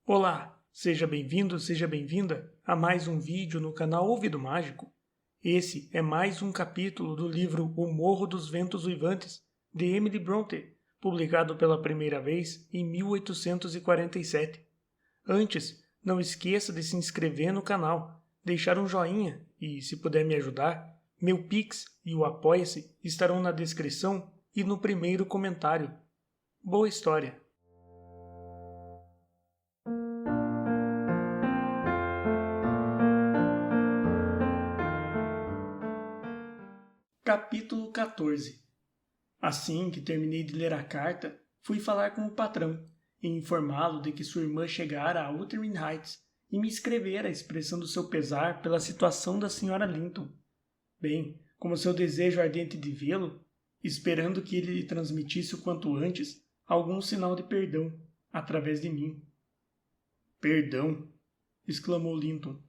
Olá, seja bem-vindo, seja bem-vinda a mais um vídeo no canal Ouvido Mágico. Esse é mais um capítulo do livro O Morro dos Ventos Uivantes, de Emily Brontë, publicado pela primeira vez em 1847. Antes, não esqueça de se inscrever no canal, deixar um joinha e, se puder me ajudar, meu Pix e o Apoia-se estarão na descrição e no primeiro comentário. Boa história! Capítulo 14. Assim que terminei de ler a carta, fui falar com o patrão e informá-lo de que sua irmã chegara a Wuthering Heights e me escrevera expressando seu pesar pela situação da Sra. Linton, bem como seu desejo ardente de vê-lo, esperando que ele lhe transmitisse o quanto antes algum sinal de perdão, através de mim. Perdão! Exclamou Linton.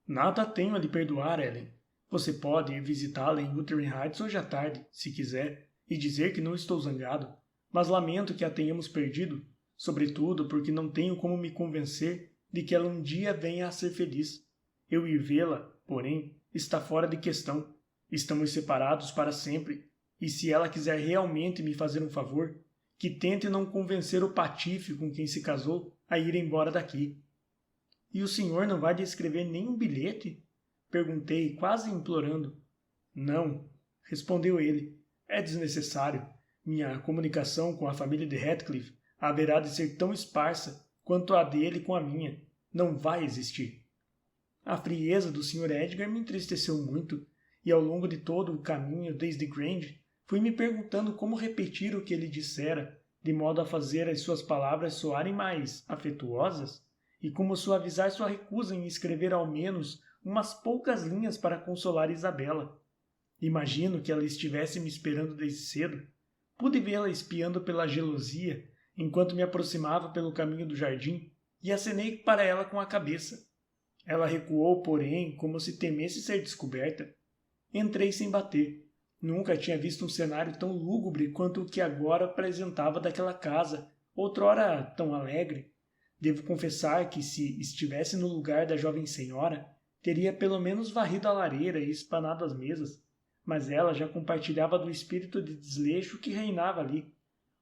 Nada tenho a lhe perdoar, Ellen. Você pode ir visitá-la em Wuthering Heights hoje à tarde, se quiser, e dizer que não estou zangado, mas lamento que a tenhamos perdido, sobretudo porque não tenho como me convencer de que ela um dia venha a ser feliz. Eu ir vê-la, porém, está fora de questão. Estamos separados para sempre, e se ela quiser realmente me fazer um favor, que tente não convencer o patife com quem se casou a ir embora daqui. E o senhor não vai lhe escrever nem um bilhete? Perguntei, quase implorando. Não, respondeu ele. É desnecessário. Minha comunicação com a família de Heathcliff haverá de ser tão esparsa quanto a dele com a minha. Não vai existir. A frieza do Sr. Edgar me entristeceu muito, e ao longo de todo o caminho desde Grange, fui me perguntando como repetir o que ele dissera, de modo a fazer as suas palavras soarem mais afetuosas, e como suavizar sua recusa em escrever ao menos umas poucas linhas para consolar Isabela. Imagino que ela estivesse me esperando desde cedo. Pude vê-la espiando pela gelosia, enquanto me aproximava pelo caminho do jardim, e acenei para ela com a cabeça. Ela recuou, porém, como se temesse ser descoberta. Entrei sem bater. Nunca tinha visto um cenário tão lúgubre quanto o que agora apresentava daquela casa, outrora tão alegre. Devo confessar que, se estivesse no lugar da jovem senhora, teria pelo menos varrido a lareira e espanado as mesas, mas ela já compartilhava do espírito de desleixo que reinava ali.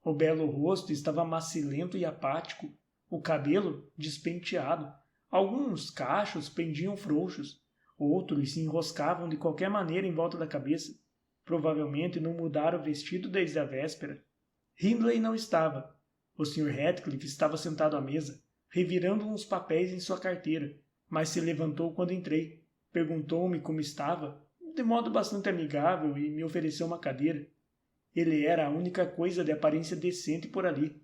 O belo rosto estava macilento e apático, o cabelo despenteado, alguns cachos pendiam frouxos, outros se enroscavam de qualquer maneira em volta da cabeça. Provavelmente não mudara o vestido desde a véspera. Hindley não estava. O Sr. Heathcliff estava sentado à mesa, revirando uns papéis em sua carteira, mas se levantou quando entrei, perguntou-me como estava, de modo bastante amigável, e me ofereceu uma cadeira. Ele era a única coisa de aparência decente por ali.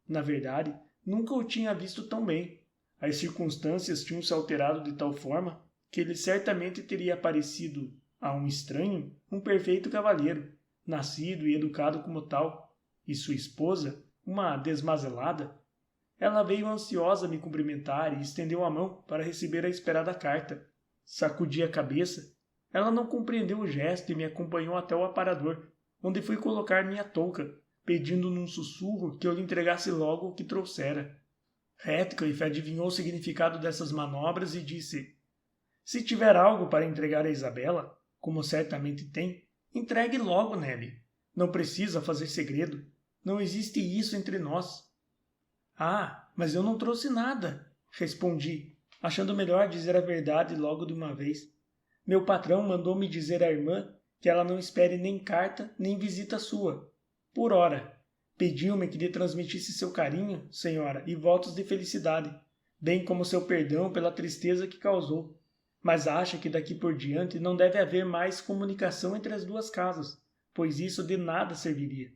Na verdade, nunca o tinha visto tão bem. As circunstâncias tinham-se alterado de tal forma que ele certamente teria parecido, a um estranho, um perfeito cavalheiro, nascido e educado como tal, e sua esposa, uma desmazelada. Ela veio ansiosa me cumprimentar e estendeu a mão para receber a esperada carta. Sacudi a cabeça. Ela não compreendeu o gesto e me acompanhou até o aparador, onde fui colocar minha touca, pedindo num sussurro que eu lhe entregasse logo o que trouxera. Heathcliff adivinhou o significado dessas manobras e disse: Se tiver algo para entregar a Isabela, como certamente tem, entregue logo, Nelly. Não precisa fazer segredo. Não existe isso entre nós. Ah, mas eu não trouxe nada, respondi, achando melhor dizer a verdade logo de uma vez. Meu patrão mandou-me dizer à irmã que ela não espere nem carta nem visita sua. Por ora, pediu-me que lhe transmitisse seu carinho, senhora, e votos de felicidade, bem como seu perdão pela tristeza que causou. Mas acha que daqui por diante não deve haver mais comunicação entre as duas casas, pois isso de nada serviria.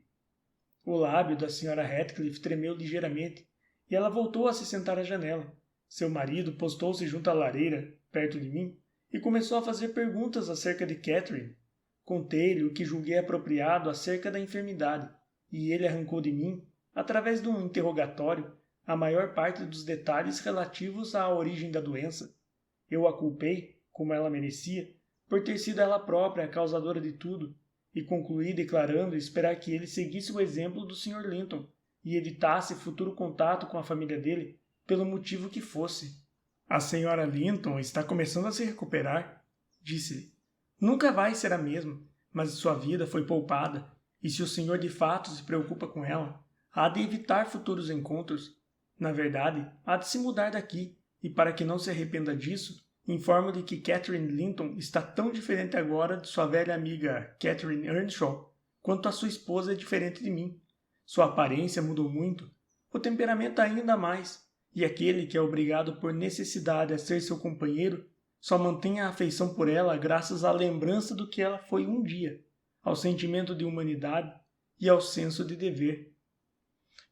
O lábio da Sra. Heathcliff tremeu ligeiramente, e ela voltou a se sentar à janela. Seu marido postou-se junto à lareira, perto de mim, e começou a fazer perguntas acerca de Catherine. Contei-lhe o que julguei apropriado acerca da enfermidade, e ele arrancou de mim, através de um interrogatório, a maior parte dos detalhes relativos à origem da doença. Eu a culpei, como ela merecia, por ter sido ela própria a causadora de tudo, e concluí declarando esperar que ele seguisse o exemplo do Sr. Linton e evitasse futuro contato com a família dele, pelo motivo que fosse. A senhora Linton está começando a se recuperar, disse-lhe. Nunca vai ser a mesma, mas sua vida foi poupada, e se o senhor de fato se preocupa com ela, há de evitar futuros encontros. Na verdade, há de se mudar daqui, e para que não se arrependa disso, informo-lhe que Catherine Linton está tão diferente agora de sua velha amiga Catherine Earnshaw, quanto a sua esposa é diferente de mim. Sua aparência mudou muito, o temperamento ainda mais, e aquele que é obrigado por necessidade a ser seu companheiro só mantém a afeição por ela graças à lembrança do que ela foi um dia, ao sentimento de humanidade e ao senso de dever.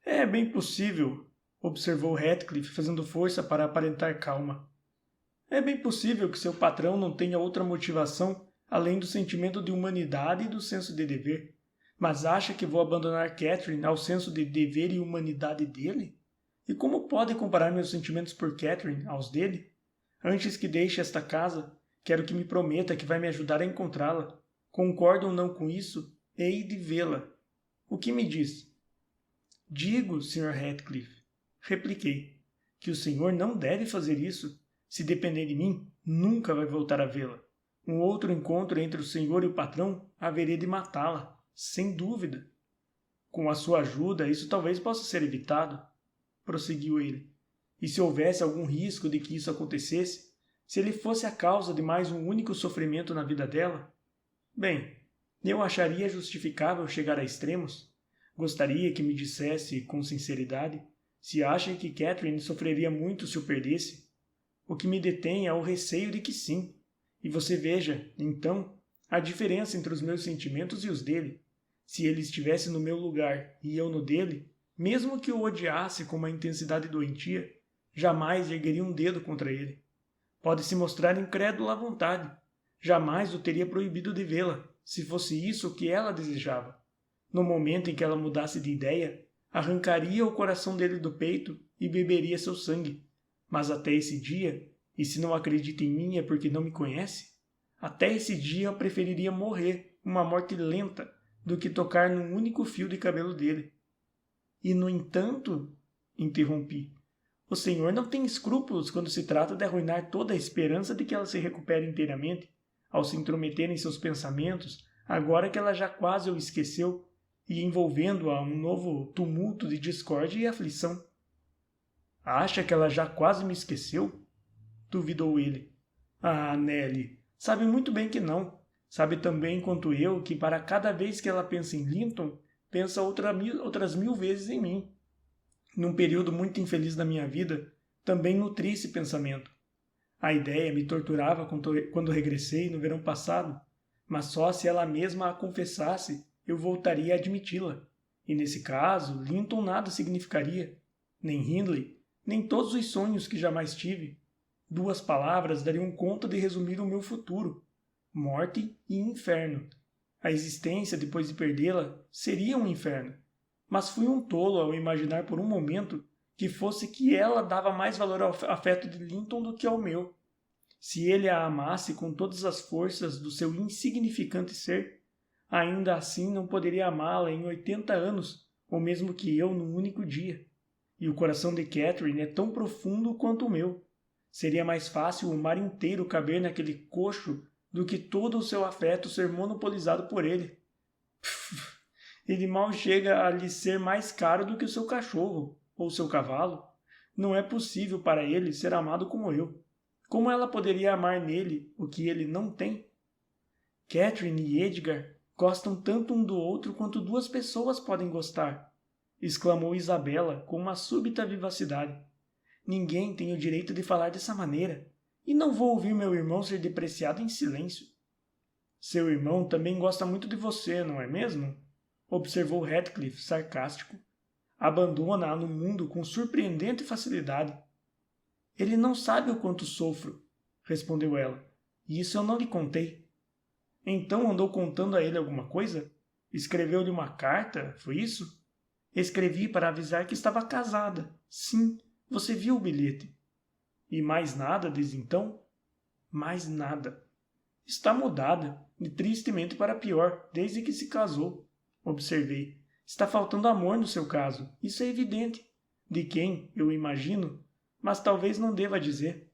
É bem possível, observou Heathcliff, fazendo força para aparentar calma. É bem possível que seu patrão não tenha outra motivação além do sentimento de humanidade e do senso de dever. Mas acha que vou abandonar Catherine ao senso de dever e humanidade dele? E como pode comparar meus sentimentos por Catherine aos dele? Antes que deixe esta casa, quero que me prometa que vai me ajudar a encontrá-la. Concorda ou não com isso, hei de vê-la. O que me diz? Digo, Sr. Heathcliff, repliquei, que o senhor não deve fazer isso. Se depender de mim, nunca vai voltar a vê-la. Um outro encontro entre o senhor e o patrão haveria de matá-la, sem dúvida. Com a sua ajuda, isso talvez possa ser evitado, prosseguiu ele. E se houvesse algum risco de que isso acontecesse, se ele fosse a causa de mais um único sofrimento na vida dela, bem, eu acharia justificável chegar a extremos. Gostaria que me dissesse, com sinceridade, se acha que Catherine sofreria muito se o perdesse. O que me detém é o receio de que sim. E você veja, então, a diferença entre os meus sentimentos e os dele. Se ele estivesse no meu lugar e eu no dele, mesmo que o odiasse com uma intensidade doentia, jamais ergueria um dedo contra ele. Pode se mostrar incrédulo à vontade. Jamais o teria proibido de vê-la, se fosse isso o que ela desejava. No momento em que ela mudasse de ideia, arrancaria o coração dele do peito e beberia seu sangue. Mas até esse dia, e se não acredita em mim é porque não me conhece, até esse dia eu preferiria morrer, uma morte lenta, do que tocar num único fio de cabelo dele. E, no entanto, interrompi, o senhor não tem escrúpulos quando se trata de arruinar toda a esperança de que ela se recupere inteiramente, ao se intrometer em seus pensamentos, agora que ela já quase o esqueceu, e envolvendo-a um novo tumulto de discórdia e aflição. Acha que ela já quase me esqueceu? Duvidou ele. Ah, Nelly, sabe muito bem que não. Sabe também quanto eu que para cada vez que ela pensa em Linton, pensa outras mil vezes em mim. Num período muito infeliz da minha vida, também nutri esse pensamento. A ideia me torturava quando regressei no verão passado, mas só se ela mesma a confessasse, eu voltaria a admiti-la. E nesse caso, Linton nada significaria. Nem Hindley, nem todos os sonhos que jamais tive. 2 palavras dariam conta de resumir o meu futuro: morte e inferno. A existência, depois de perdê-la, seria um inferno. Mas fui um tolo ao imaginar por um momento que fosse que ela dava mais valor ao afeto de Linton do que ao meu. Se ele a amasse com todas as forças do seu insignificante ser, ainda assim não poderia amá-la em 80 anos, ou mesmo que eu num único dia. E o coração de Catherine é tão profundo quanto o meu. Seria mais fácil o mar inteiro caber naquele coxo do que todo o seu afeto ser monopolizado por ele. Ele mal chega a lhe ser mais caro do que o seu cachorro ou seu cavalo. Não é possível para ele ser amado como eu. Como ela poderia amar nele o que ele não tem? Catherine e Edgar gostam tanto um do outro quanto 2 pessoas podem gostar, exclamou Isabela com uma súbita vivacidade. Ninguém tem o direito de falar dessa maneira, e não vou ouvir meu irmão ser depreciado em silêncio. Seu irmão também gosta muito de você, não é mesmo? Observou Heathcliff, sarcástico. Abandona-a no mundo com surpreendente facilidade. Ele não sabe o quanto sofro, respondeu ela, e isso eu não lhe contei. Então andou contando a ele alguma coisa? Escreveu-lhe uma carta, foi isso? Escrevi para avisar que estava casada. Sim, você viu o bilhete. E mais nada desde então? Mais nada. Está mudada, e tristemente para pior, desde que se casou. Observei. Está faltando amor no seu caso, isso é evidente. De quem, eu imagino, mas talvez não deva dizer.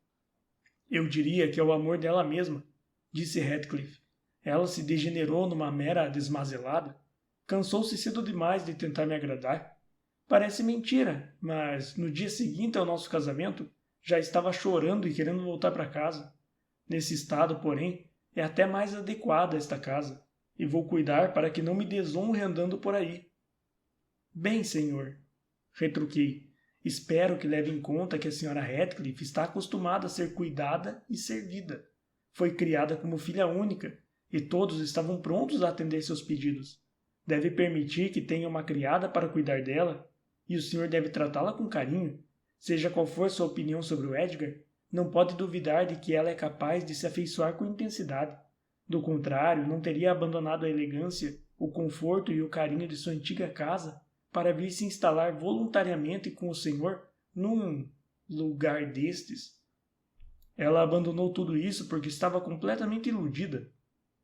Eu diria que é o amor dela mesma, disse Heathcliff. Ela se degenerou numa mera desmazelada. Cansou-se cedo demais de tentar me agradar. Parece mentira, mas no dia seguinte ao nosso casamento já estava chorando e querendo voltar para casa. Nesse estado, porém, é até mais adequada esta casa, e vou cuidar para que não me desonre andando por aí. Bem, senhor, retruquei. Espero que leve em conta que a senhora Heathcliff está acostumada a ser cuidada e servida. Foi criada como filha única, e todos estavam prontos a atender seus pedidos. Deve permitir que tenha uma criada para cuidar dela, e o senhor deve tratá-la com carinho. Seja qual for sua opinião sobre o Edgar, não pode duvidar de que ela é capaz de se afeiçoar com intensidade. Do contrário, não teria abandonado a elegância, o conforto e o carinho de sua antiga casa para vir se instalar voluntariamente com o senhor num lugar destes. Ela abandonou tudo isso porque estava completamente iludida,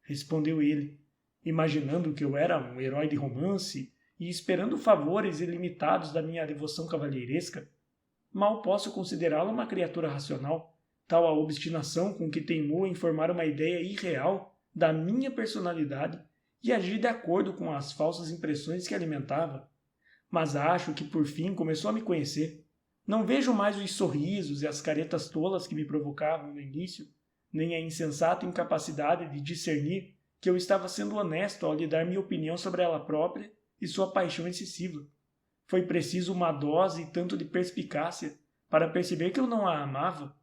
respondeu ele, imaginando que eu era um herói de romance e esperando favores ilimitados da minha devoção cavalheiresca. Mal posso considerá-la uma criatura racional, tal a obstinação com que teimou em formar uma ideia irreal da minha personalidade e agir de acordo com as falsas impressões que alimentava. Mas acho que por fim começou a me conhecer. Não vejo mais os sorrisos e as caretas tolas que me provocavam no início, nem a insensata incapacidade de discernir que eu estava sendo honesto ao lhe dar minha opinião sobre ela própria e sua paixão excessiva. Foi preciso uma dose e tanto de perspicácia para perceber que eu não a amava.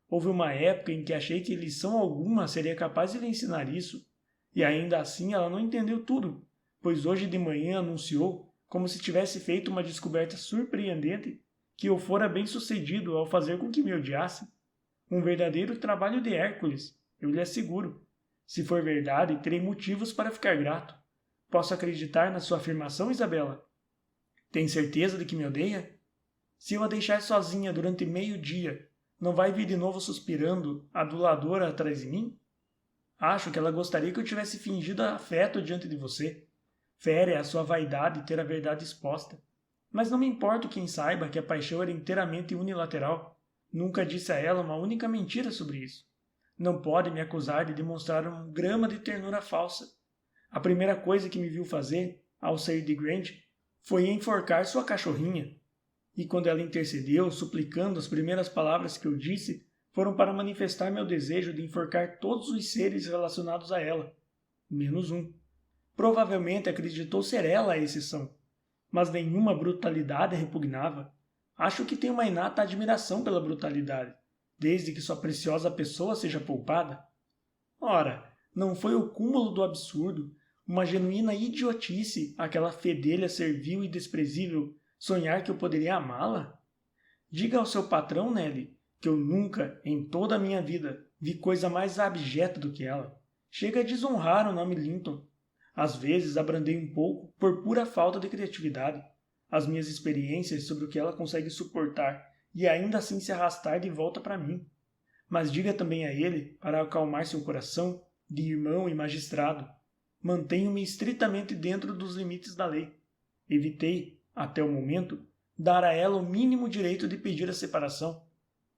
Houve uma época em que achei que lição alguma seria capaz de lhe ensinar isso, e ainda assim ela não entendeu tudo, pois hoje de manhã anunciou, como se tivesse feito uma descoberta surpreendente, que eu fora bem-sucedido ao fazer com que me odiasse. Um verdadeiro trabalho de Hércules, eu lhe asseguro. Se for verdade, terei motivos para ficar grato. Posso acreditar na sua afirmação, Isabela? Tem certeza de que me odeia? Se eu a deixar sozinha durante meio-dia, não vai vir de novo suspirando, aduladora atrás de mim? Acho que ela gostaria que eu tivesse fingido afeto diante de você. Fere a sua vaidade ter a verdade exposta. Mas não me importo quem saiba que a paixão era inteiramente unilateral. Nunca disse a ela uma única mentira sobre isso. Não pode me acusar de demonstrar um grama de ternura falsa. A primeira coisa que me viu fazer, ao sair de Grange, foi enforcar sua cachorrinha. E quando ela intercedeu, suplicando, as primeiras palavras que eu disse foram para manifestar meu desejo de enforcar todos os seres relacionados a ela, menos um. Provavelmente acreditou ser ela a exceção, mas nenhuma brutalidade a repugnava. Acho que tem uma inata admiração pela brutalidade, desde que sua preciosa pessoa seja poupada. Ora, não foi o cúmulo do absurdo, uma genuína idiotice, aquela fedelha servil e desprezível, sonhar que eu poderia amá-la? Diga ao seu patrão, Nelly, que eu nunca, em toda a minha vida, vi coisa mais abjeta do que ela. Chega a desonrar o nome Linton. Às vezes abrandei um pouco por pura falta de criatividade. As minhas experiências sobre o que ela consegue suportar e ainda assim se arrastar de volta para mim. Mas diga também a ele, para acalmar seu coração, de irmão e magistrado, mantenho-me estritamente dentro dos limites da lei. Evitei, até o momento, dar a ela o mínimo direito de pedir a separação.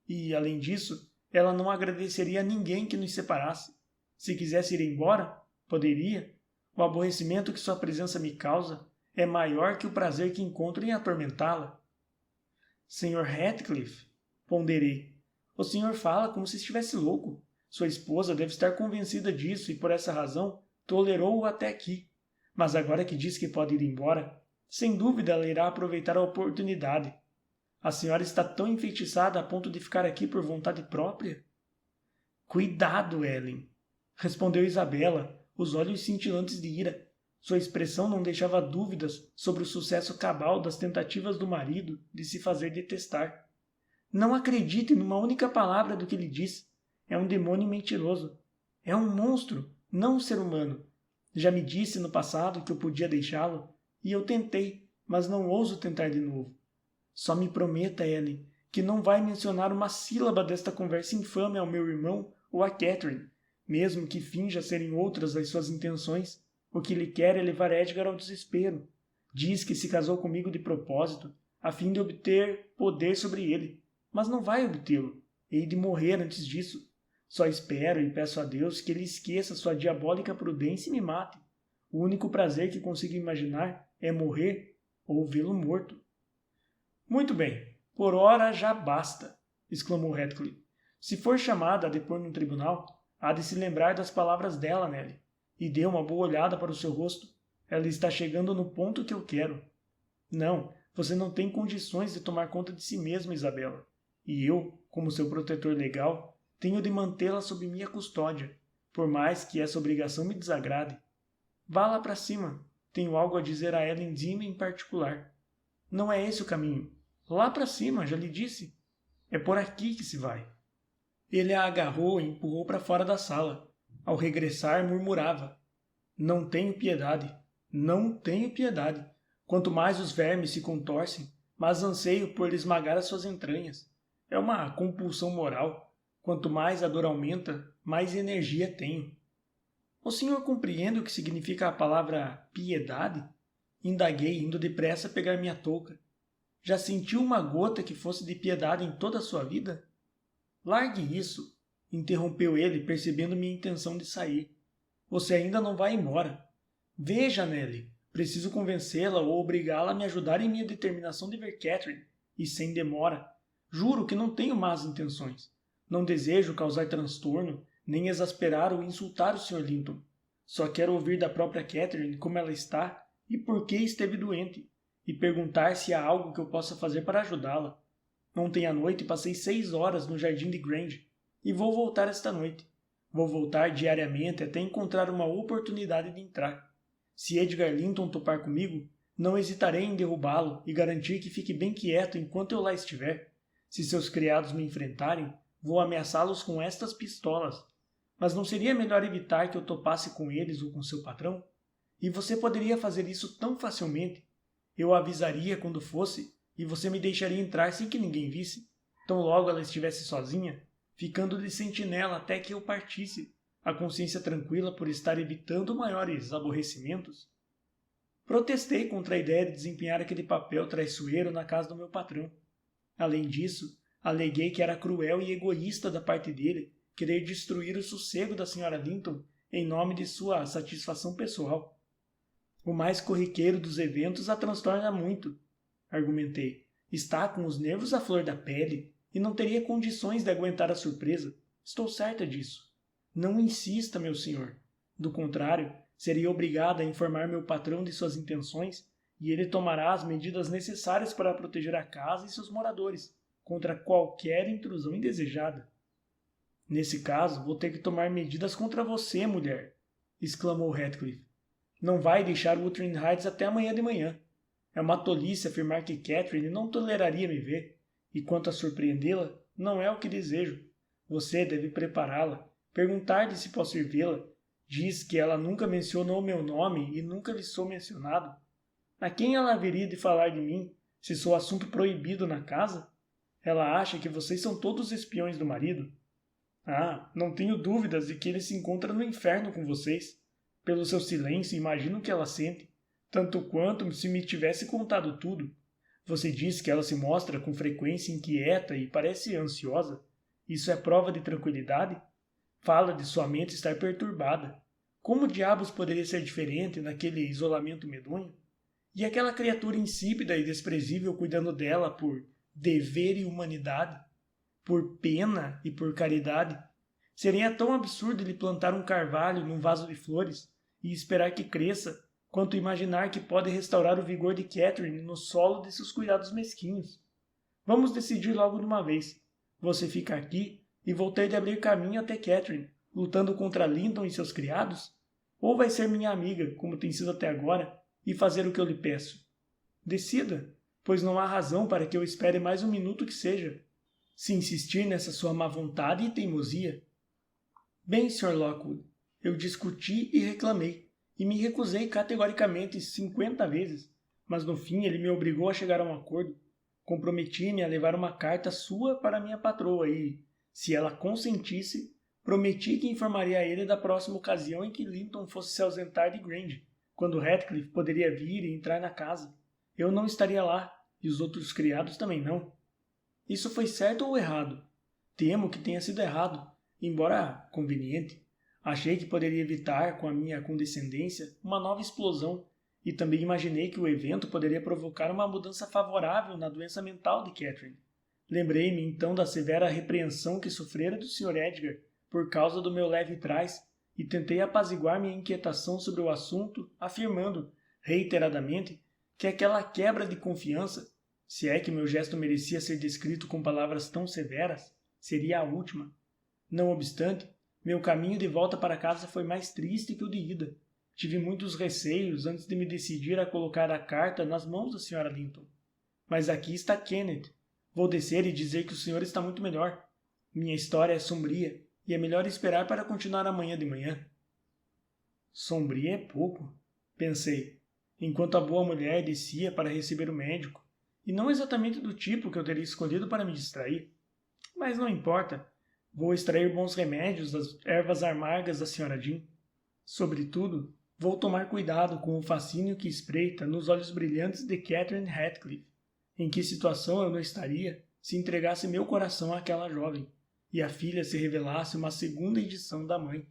E, além disso, ela não agradeceria a ninguém que nos separasse. Se quisesse ir embora, poderia. O aborrecimento que sua presença me causa é maior que o prazer que encontro em atormentá-la. Sr. Heathcliff, ponderei, o senhor fala como se estivesse louco. Sua esposa deve estar convencida disso e, por essa razão, tolerou-o até aqui. Mas agora que diz que pode ir embora, sem dúvida ela irá aproveitar a oportunidade. A senhora está tão enfeitiçada a ponto de ficar aqui por vontade própria? Cuidado, Ellen, respondeu Isabela, os olhos cintilantes de ira. Sua expressão não deixava dúvidas sobre o sucesso cabal das tentativas do marido de se fazer detestar. Não acredite numa única palavra do que lhe diz. É um demônio mentiroso. É um monstro, não um ser humano. Já me disse no passado que eu podia deixá-lo, e eu tentei, mas não ouso tentar de novo. Só me prometa, Ellen, que não vai mencionar uma sílaba desta conversa infame ao meu irmão ou a Catherine, mesmo que finja serem outras as suas intenções. O que lhe quer é levar Edgar ao desespero. Diz que se casou comigo de propósito, a fim de obter poder sobre ele. mas não vai obtê-lo. Hei de morrer antes disso. Só espero e peço a Deus que ele esqueça sua diabólica prudência e me mate. O único prazer que consigo imaginar é morrer ou vê-lo morto. Muito bem, por ora já basta, exclamou Heathcliff. Se for chamada a depor num tribunal, há de se lembrar das palavras dela, Nelly, e dê uma boa olhada para o seu rosto. Ela está chegando no ponto que eu quero. Não, você não tem condições de tomar conta de si mesma, Isabela. E eu, como seu protetor legal, tenho de mantê-la sob minha custódia, por mais que essa obrigação me desagrade. Vá lá para cima. Tenho algo a dizer a Ellen Dean em particular. Não é esse o caminho. Lá para cima, já lhe disse. É por aqui que se vai. Ele a agarrou e empurrou para fora da sala. Ao regressar, murmurava. Não tenho piedade. Não tenho piedade. Quanto mais os vermes se contorcem, mais anseio por lhe esmagar as suas entranhas. É uma compulsão moral. Quanto mais a dor aumenta, mais energia tenho. O senhor compreende o que significa a palavra piedade? Indaguei, indo depressa pegar minha touca. Já sentiu uma gota que fosse de piedade em toda a sua vida? Largue isso, interrompeu ele, percebendo minha intenção de sair. Você ainda não vai embora. Veja, Nelly, preciso convencê-la ou obrigá-la a me ajudar em minha determinação de ver Catherine, e sem demora. Juro que não tenho más intenções. Não desejo causar transtorno, nem exasperar ou insultar o Sr. Linton. Só quero ouvir da própria Catherine como ela está e por que esteve doente, e perguntar se há algo que eu possa fazer para ajudá-la. Ontem à noite passei 6 horas no jardim de Grange, e vou voltar esta noite. Vou voltar diariamente até encontrar uma oportunidade de entrar. Se Edgar Linton topar comigo, não hesitarei em derrubá-lo e garantir que fique bem quieto enquanto eu lá estiver. Se seus criados me enfrentarem, vou ameaçá-los com estas pistolas. Mas não seria melhor evitar que eu topasse com eles ou com seu patrão? E você poderia fazer isso tão facilmente. Eu a avisaria quando fosse, e você me deixaria entrar sem que ninguém visse. Tão logo ela estivesse sozinha, ficando de sentinela até que eu partisse, a consciência tranquila por estar evitando maiores aborrecimentos. Protestei contra a ideia de desempenhar aquele papel traiçoeiro na casa do meu patrão. Além disso, aleguei que era cruel e egoísta da parte dele querer destruir o sossego da Sra. Linton em nome de sua satisfação pessoal. O mais corriqueiro dos eventos a transtorna muito, argumentei. Está com os nervos à flor da pele e não teria condições de aguentar a surpresa. Estou certa disso. Não insista, meu senhor. Do contrário, seria obrigada a informar meu patrão de suas intenções e ele tomará as medidas necessárias para proteger a casa e seus moradores contra qualquer intrusão indesejada. Nesse caso, vou ter que tomar medidas contra você, mulher, exclamou Heathcliff. Não vai deixar Wuthering Heights até amanhã de manhã. É uma tolice afirmar que Catherine não toleraria me ver, e quanto a surpreendê-la, não é o que desejo. Você deve prepará-la, perguntar-lhe se posso ir vê-la. Diz que ela nunca mencionou meu nome e nunca lhe sou mencionado. A quem ela haveria de falar de mim, se sou assunto proibido na casa? Ela acha que vocês são todos espiões do marido. Ah, não tenho dúvidas de que ele se encontra no inferno com vocês. Pelo seu silêncio, imagino o que ela sente, tanto quanto se me tivesse contado tudo. Você diz que ela se mostra com frequência inquieta e parece ansiosa. Isso é prova de tranquilidade? Fala de sua mente estar perturbada. Como diabos poderia ser diferente naquele isolamento medonho? E aquela criatura insípida e desprezível cuidando dela por dever e humanidade? Por pena e por caridade? Seria tão absurdo lhe plantar um carvalho num vaso de flores e esperar que cresça, quanto imaginar que pode restaurar o vigor de Catherine no solo de seus cuidados mesquinhos. Vamos decidir logo de uma vez. Você fica aqui e vou ter de abrir caminho até Catherine, lutando contra Linton e seus criados? Ou vai ser minha amiga, como tem sido até agora, e fazer o que eu lhe peço? Decida, pois não há razão para que eu espere mais um minuto que seja. Se insistir nessa sua má vontade e teimosia. Bem, Sr. Lockwood, eu discuti e reclamei, e me recusei categoricamente 50 vezes, mas no fim ele me obrigou a chegar a um acordo. Comprometi-me a levar uma carta sua para minha patroa e, se ela consentisse, prometi que informaria a ele da próxima ocasião em que Linton fosse se ausentar de Grange, quando Heathcliff poderia vir e entrar na casa. Eu não estaria lá, e os outros criados também não. Isso foi certo ou errado? Temo que tenha sido errado, embora conveniente. Achei que poderia evitar, com a minha condescendência, uma nova explosão, e também imaginei que o evento poderia provocar uma mudança favorável na doença mental de Catherine. Lembrei-me então da severa repreensão que sofrera do Sr. Edgar por causa do meu leve trás e tentei apaziguar minha inquietação sobre o assunto, afirmando, reiteradamente, que aquela quebra de confiança, se é que meu gesto merecia ser descrito com palavras tão severas, seria a última. Não obstante, meu caminho de volta para casa foi mais triste que o de ida. Tive muitos receios antes de me decidir a colocar a carta nas mãos da Sra. Linton. Mas aqui está Kenneth. Vou descer e dizer que o senhor está muito melhor. Minha história é sombria e é melhor esperar para continuar amanhã de manhã. Sombria é pouco, pensei, enquanto a boa mulher descia para receber o médico, e não exatamente do tipo que eu teria escolhido para me distrair. Mas não importa. Vou extrair bons remédios das ervas amargas da Sra. Jean. Sobretudo, vou tomar cuidado com o fascínio que espreita nos olhos brilhantes de Catherine Radcliffe. Em que situação eu não estaria se entregasse meu coração àquela jovem, e a filha se revelasse uma segunda edição da mãe?